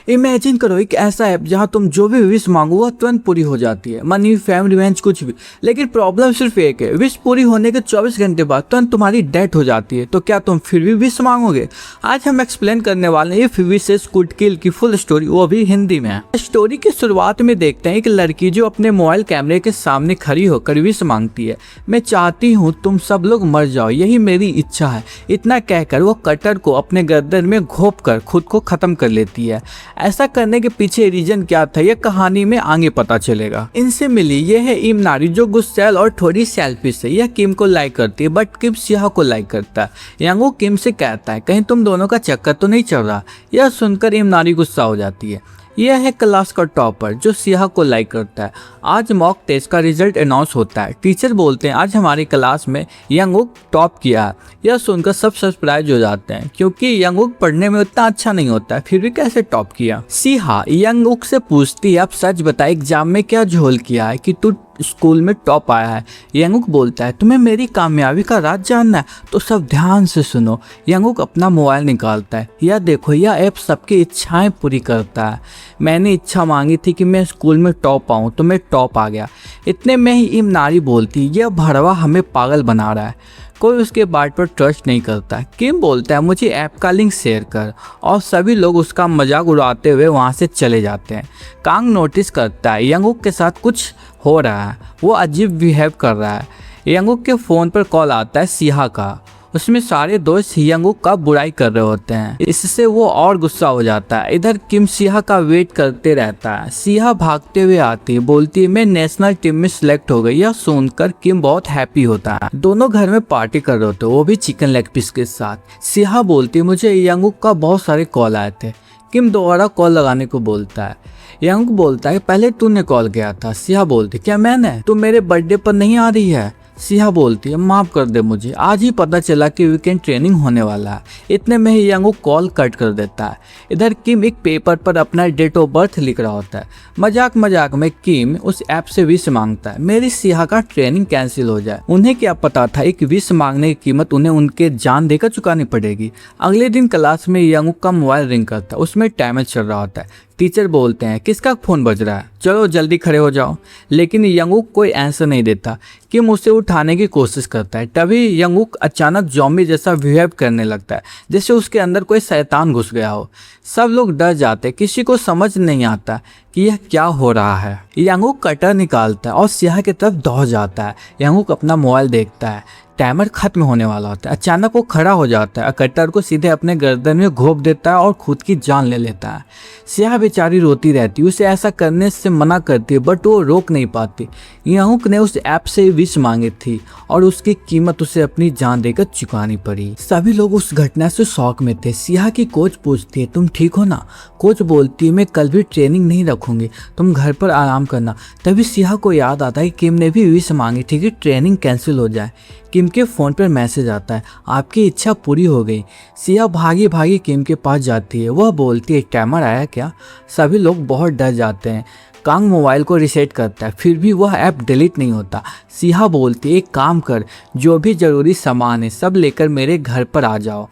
Imagine करो एक ऐसा ऐप जहां तुम जो भी विश मांगो वो तुरंत पूरी हो जाती है, मनी, फैमिली, रिवेंज, कुछ भी। लेकिन प्रॉब्लम सिर्फ एक है, विश पूरी होने के 24 घंटे बाद तुरंत तुम्हारी डेथ हो जाती है। तो क्या तुम फिर भी विश मांगोगे? आज हम एक्सप्लेन करने वाले हैं इफ विशेस कुड किल की फुल स्टोरी, वो भी हिंदी में है। स्टोरी की शुरुआत में देखते हैं एक लड़की जो अपने मोबाइल कैमरे के सामने खड़ी होकर विश मांगती है, मैं चाहती हूँ तुम सब लोग मर जाओ, यही मेरी इच्छा है। इतना कहकर वो कटर को अपने गर्दन में घोंप कर खुद को खत्म कर लेती है। ऐसा करने के पीछे रीजन क्या था यह कहानी में आगे पता चलेगा। इनसे मिली ये है इम नारी जो गुस्सैल और थोड़ी सेल्फिश है। यह किम को लाइक करती है बट किम सिहा को लाइक करता है। यंगू किम से कहता है कहीं तुम दोनों का चक्कर तो नहीं चल रहा। यह सुनकर इम नारी गुस्सा हो जाती है। यह है क्लास का टॉपर जो सिहा को लाइक करता है। आज मॉक टेस्ट का रिजल्ट अनाउंस होता है। टीचर बोलते हैं आज हमारी क्लास में यंगुक टॉप किया है। यह सुनकर सब सरप्राइज हो जाते हैं क्योंकि यंगुक पढ़ने में उतना अच्छा नहीं होता है, फिर भी कैसे टॉप किया। सिहा यंगुक से पूछती है अब सच बता एग्जाम में क्या झोल किया है कि तू स्कूल में टॉप आया है। यंगुक बोलता है तुम्हें मेरी कामयाबी का राज जानना है तो सब ध्यान से सुनो। यंगुक अपना मोबाइल निकालता है। यह देखो यह ऐप सबकी इच्छाएं पूरी करता है। मैंने इच्छा मांगी थी कि मैं स्कूल में टॉप आऊँ तो मैं टॉप आ गया। इतने में ही इम नारी बोलती यह भड़वा हमें पागल बना रहा है, कोई उसके बात पर ट्रस्ट नहीं करता। किम बोलता है मुझे ऐप का लिंक शेयर कर और सभी लोग उसका मजाक उड़ाते हुए वहाँ से चले जाते हैं। कांग नोटिस करता है यंगुक के साथ कुछ हो रहा है, वो अजीब बिहेव कर रहा है। यंगुक के फ़ोन पर कॉल आता है सिहा का। उसमें सारे दोस्त यंगुक का बुराई कर रहे होते हैं, इससे वो और गुस्सा हो जाता है। इधर किम सिहा का वेट करते रहता है। सिहा भागते हुए आती है, बोलती है मैं नेशनल टीम में सिलेक्ट हो गई। यह सुनकर किम बहुत हैप्पी होता है। दोनों घर में पार्टी कर रहे होते हैं, वो भी चिकन लेग पीस के साथ। सिहा बोलती है मुझे यंगुक का बहुत सारे कॉल आए थे। किम दोबारा कॉल लगाने को बोलता है। यंगुक बोलता है पहले तूने कॉल किया था। सिहा बोलती क्या मैंने? तू मेरे बर्थडे पर नहीं आ रही है? सिहा बोलती है माफ़ कर दे मुझे आज ही पता चला कि वीकेंड ट्रेनिंग होने वाला है। इतने में ही यंगुक कॉल कट कर देता है। इधर किम एक पेपर पर अपना डेट ऑफ बर्थ लिख रहा होता है। मजाक मजाक में किम उस ऐप से विश मांगता है मेरी सिहा का ट्रेनिंग कैंसिल हो जाए। उन्हें क्या पता था एक विश मांगने की कीमत उन्हें उनके जान देकर चुकानी पड़ेगी। अगले दिन क्लास में यंगुक का मोबाइल रिंग करता है, उसमें टाइमर चल रहा होता है। टीचर बोलते हैं किसका फ़ोन बज रहा है, चलो जल्दी खड़े हो जाओ। लेकिन यंगुक कोई आंसर नहीं देता। किम उसे उठाने की कोशिश करता है। तभी यंगुक अचानक ज़ॉम्बी जैसा बिहेव करने लगता है, जैसे उसके अंदर कोई शैतान घुस गया हो। सब लोग डर जाते, किसी को समझ नहीं आता कि यह क्या हो रहा है। यंगुक कटर निकालता है और सिहा की तरफ दौड़ जाता है। यंगुक अपना मोबाइल देखता है, टाइमर खत्म होने वाला होता है। अचानक वो खड़ा हो जाता है, कटर को सीधे अपने गर्दन में घोंप देता है और खुद की जान ले लेता है। सिहा बेचारी रोती रहती है, उसे ऐसा करने से मना करती है बट वो रोक नहीं पाती। यंगुक ने उस ऐप से विश मांगी थी और उसकी कीमत उसे अपनी जान देकर चुकानी पड़ी। सभी लोग उस घटना से शौक में थे। सिहा की कोच पूछती है तुम ठीक हो ना? कोच बोलती है मैं कल भी ट्रेनिंग नहीं रखूंगी, तुम घर पर आराम करना। तभी सिहा को याद आता है किम ने भी विश मांगी थी कि ट्रेनिंग कैंसिल हो जाए। किम के फ़ोन पर मैसेज आता है आपकी इच्छा पूरी हो गई। सिया भागी भागी किम के पास जाती है। वह बोलती है टाइमर आया क्या? सभी लोग बहुत डर जाते हैं। कांग मोबाइल को रीसेट करता है, फिर भी वह ऐप डिलीट नहीं होता। सिहा बोलती है एक काम कर, जो भी ज़रूरी सामान है सब लेकर मेरे घर पर आ जाओ।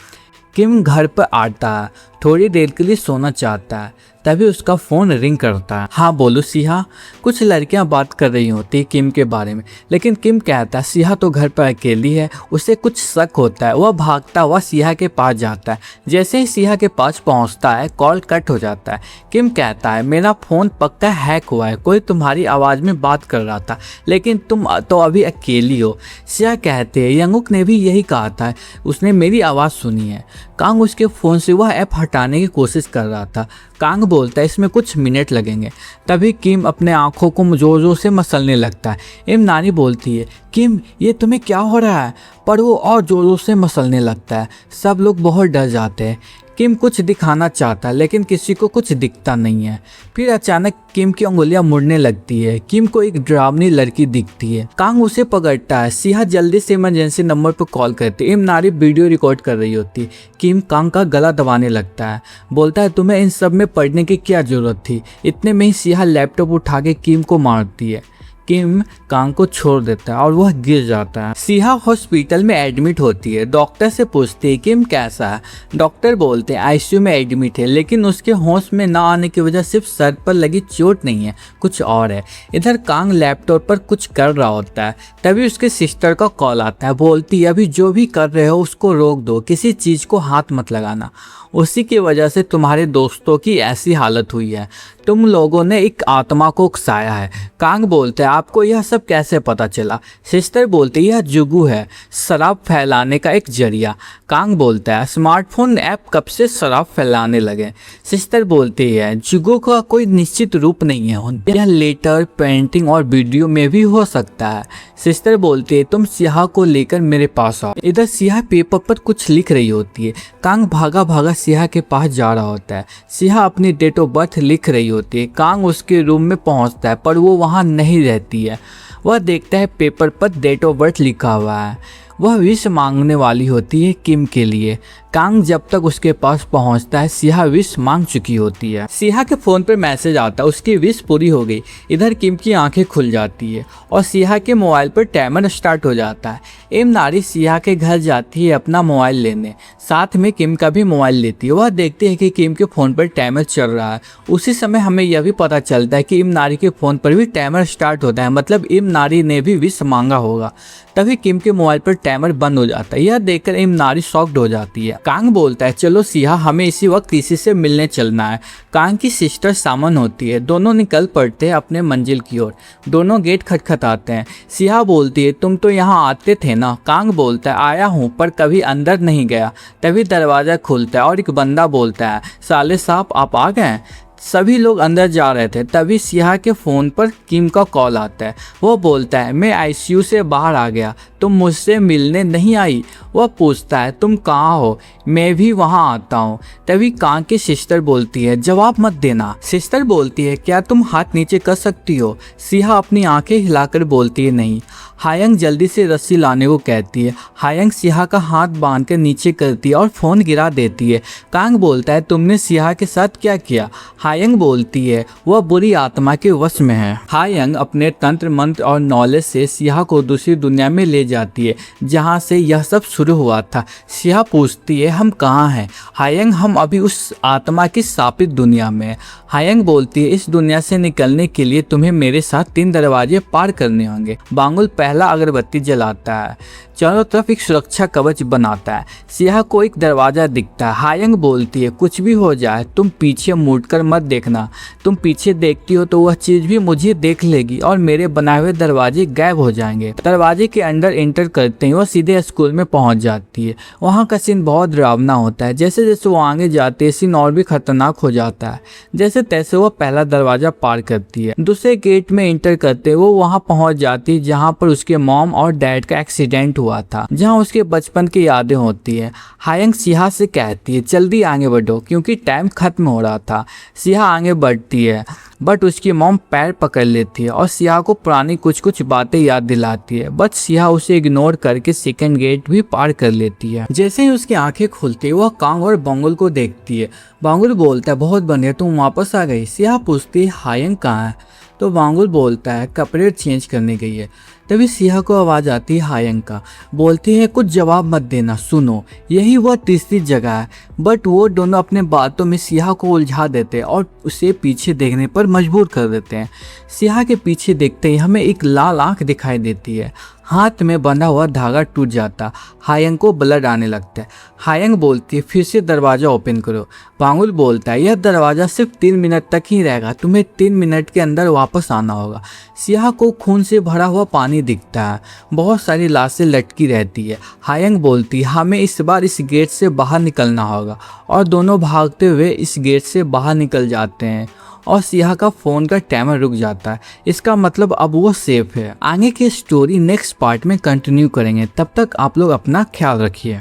किम घर पर आता है, थोड़ी देर के लिए सोना चाहता है। तभी उसका फ़ोन रिंग करता है। हाँ बोलो सिहा। कुछ लड़कियां बात कर रही होती किम के बारे में, लेकिन किम कहता है सिहा तो घर पर अकेली है, उसे कुछ शक होता है। वह भागता हुआ सिहा के पास जाता है। जैसे ही सिहा के पास पहुंचता है कॉल कट हो जाता है। किम कहता है मेरा फ़ोन पक्का हैक हुआ है, कोई तुम्हारी आवाज़ में बात कर रहा था, लेकिन तुम तो अभी अकेली हो। सिहा कहते हैं यंगुक ने भी यही कहा था, उसने मेरी आवाज़ सुनी है। कांग उसके फ़ोन से वह ऐप हटाने की कोशिश कर रहा था। कांग बोलता है इसमें कुछ मिनट लगेंगे। तभी किम अपने आंखों को जोर जोर से मसलने लगता है। इम नानी बोलती है किम ये तुम्हें क्या हो रहा है? पर वो और जोर जोर से मसलने लगता है। सब लोग बहुत डर जाते हैं। किम कुछ दिखाना चाहता है लेकिन किसी को कुछ दिखता नहीं है। फिर अचानक किम की उंगलियां मुड़ने लगती है। किम को एक डरावनी लड़की दिखती है। कांग उसे पकड़ता है। सिहा जल्दी से इमरजेंसी नंबर पर कॉल करती है। इम नारी वीडियो रिकॉर्ड कर रही होती। किम कांग का गला दबाने लगता है, बोलता है तुम्हें इन सब में पढ़ने की क्या जरूरत थी। इतने में ही सिहा लैपटॉप उठा के किम को मारती है। किम कांग को छोड़ देता है और वह गिर जाता है। सिहा हॉस्पिटल में एडमिट होती है। डॉक्टर से पूछती है किम कैसा है। डॉक्टर बोलते हैं आईसीयू में एडमिट है, लेकिन उसके होश में ना आने की वजह सिर्फ सर पर लगी चोट नहीं है, कुछ और है। इधर कांग लैपटॉप पर कुछ कर रहा होता है, तभी उसके सिस्टर का कॉल आता है। बोलती है अभी जो भी कर रहे हो उसको रोक दो, किसी चीज़ को हाथ मत लगाना, उसी की वजह से तुम्हारे दोस्तों की ऐसी हालत हुई है। तुम लोगों ने एक आत्मा को उकसाया है। कांग बोलते हैं आपको यह सब कैसे पता चला। सिस्टर बोलती है यह जुगू है, शराब फैलाने का एक जरिया। कांग बोलता है स्मार्टफोन ऐप कब से शराब फैलाने लगे। सिस्टर बोलती है जुगू का कोई निश्चित रूप नहीं है, यह लेटर, पेंटिंग और वीडियो में भी हो सकता है। सिस्टर बोलती है तुम सिहा को लेकर मेरे पास आओ। इधर सिहा पेपर पर कुछ लिख रही होती है। कांग भागा भागा सिहा के पास जा रहा होता है। सिहा अपनी डेट ऑफ बर्थ लिख रही होती है। कांग उसके रूम में पहुंचता है पर वो वहां नहीं रहती है। वह देखता है पेपर पर डेट ऑफ बर्थ लिखा हुआ है। वह विश मांगने वाली होती है किम के लिए। कांग जब तक उसके पास पहुंचता है सिहा विश मांग चुकी होती है। सिहा के फोन पर मैसेज आता है उसकी विश पूरी हो गई। इधर किम की आंखें खुल जाती है और सिहा के मोबाइल पर टाइमर स्टार्ट हो जाता है। एम नारी सिहा के घर जाती है अपना मोबाइल लेने, साथ में किम का भी मोबाइल लेती है। वह देखती है कि किम के फ़ोन पर टाइमर चल रहा है। उसी समय हमें यह भी पता चलता है कि एम नारी के फ़ोन पर भी टाइमर स्टार्ट होता है, मतलब एम नारी ने भी विश मांगा होगा। तभी किम के मोबाइल पर टाइमर बंद हो जाता है। यह देखकर एम नारी शॉक्ड हो जाती है। कांग बोलता है चलो सिहा हमें इसी वक्त किसी से मिलने चलना है। कांग की सिस्टर सामन होती है। दोनों निकल पड़ते हैं अपने मंजिल की ओर। दोनों गेट खटखटाते हैं। सिहा बोलती है तुम तो यहाँ आते थे ना। कांग बोलता है आया हूँ पर कभी अंदर नहीं गया। तभी दरवाज़ा खुलता है और एक बंदा बोलता है साले साहब आप आ गए। सभी लोग अंदर जा रहे थे। तभी सिहा के फ़ोन पर किम का कॉल आता है। वो बोलता है मैं आईसीयू से बाहर आ गया, तुम मुझसे मिलने नहीं आई। वह पूछता है तुम कहाँ हो, मैं भी वहाँ आता हूँ। तभी कांग की सिस्टर बोलती है जवाब मत देना। सिस्टर बोलती है क्या तुम हाथ नीचे कर सकती हो। सिहा अपनी आंखें हिलाकर बोलती है नहीं। हायंग जल्दी से रस्सी लाने को कहती है। हायंग सिहा का हाथ बांध कर नीचे करती है और फ़ोन गिरा देती है। कांग बोलता है तुमने सिहा के साथ क्या किया। हायंग बोलती है वह बुरी आत्मा के वश में है। हायंग अपने तंत्र मंत्र और नॉलेज से सिहा को दूसरी दुनिया में ले जाती है जहाँ से यह सब शुरू हुआ था। सिहा पूछती है हम कहाँ हैं। हायंग हम अभी उस आत्मा की शापित दुनिया में हैं। हायंग बोलती है इस दुनिया से निकलने के लिए तुम्हें मेरे साथ 3 दरवाजे पार करने होंगे। बांगुल पहला अगरबत्ती जलाता है, चारों तरफ एक सुरक्षा कवच बनाता है। सिहा को एक दरवाज़ा दिखता है। हायंग बोलती है कुछ भी हो जाए तुम पीछे मुड़कर मत देखना, तुम पीछे देखती हो तो वह चीज़ भी मुझे देख लेगी और मेरे बनाए हुए दरवाजे गायब हो जाएंगे। दरवाजे के अंदर एंटर करते ही वह सीधे स्कूल में पहुंच जाती है। वहाँ का सीन बहुत डरावना होता है। जैसे जैसे वो आगे जाते हैं सीन और भी खतरनाक हो जाता है। जैसे तैसे वो पहला दरवाज़ा पार करती है। दूसरे गेट में एंटर करते वो वहाँ पहुँच जाती है जहाँ पर उसके मॉम और डैड का एक्सीडेंट हुआ था, जहाँ उसके बचपन की यादें होती है। हायंग सिहा से कहती है जल्दी आगे बढ़ो क्योंकि टाइम खत्म हो रहा था। सिहा आगे बढ़ती है बट उसकी मॉम पैर पकड़ लेती है और सिहा को पुरानी कुछ कुछ बातें याद दिलाती है। बट सिहा उसे इग्नोर करके सेकंड गेट भी पार कर लेती है। जैसे ही उसकी आंखें खुलती है वह कांग और बांगुल को देखती है। बांगुल बोलता है बहुत बढ़िया तुम वापस आ गई। सिहा पूछती है हायंग कहाँ है, तो बांगुल बोलता है कपड़े चेंज करने गई है। तभी सिहा को आवाज़ आती है हायंग का। बोलती है कुछ जवाब मत देना, सुनो यही वह तीसरी जगह है। बट वो दोनों अपने बातों में सिहा को उलझा देते हैं और उसे पीछे देखने पर मजबूर कर देते हैं। सिहा के पीछे देखते ही हमें एक लाल आंख दिखाई देती है। हाथ में बंधा हुआ धागा टूट जाता। हायंग को ब्लड आने लगता है। हायंग बोलती है फिर से दरवाज़ा ओपन करो। बांगुल बोलता है यह दरवाज़ा सिर्फ 3 मिनट तक ही रहेगा, तुम्हें 3 मिनट के अंदर वापस आना होगा। सिहा को खून से भरा हुआ पानी दिखता है। बहुत सारी लाशें लटकी रहती है। हायंग बोलती है हमें इस बार इस गेट से बाहर निकलना होगा और दोनों भागते हुए इस गेट से बाहर निकल जाते हैं और सिहा का फ़ोन का टाइमर रुक जाता है। इसका मतलब अब वो सेफ है। आगे की स्टोरी नेक्स्ट पार्ट में कंटिन्यू करेंगे, तब तक आप लोग अपना ख्याल रखिए।